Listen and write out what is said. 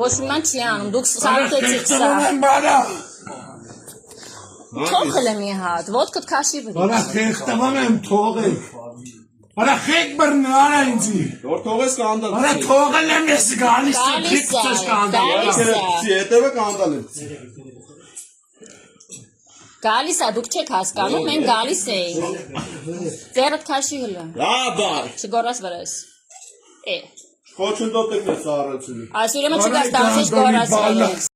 Ոչ ման չի անում, դուք սարքեցիք սա։ Թողել եմ մի հատ, ոտքդ քաշի վրի։ Արա խեղտվում եմ, թողեք։ Արա խեք բռնի, արա ինձի։ Որ թողես կանդալ։ Արա թողել եմ ես գալիս եմ, քիքսես կանդալ։ Հետևը կանդալ եմ։ Գալիս է, դուք չեք հասկանում, մենք գալիս էինք։ Ձերդ քաշի հլը։ Լաբար։ Չգորաս վրես։ Խոչընդոտ եք ես առեցինի։ Այս ուրեմն չգաս տանցես գորաս վրես։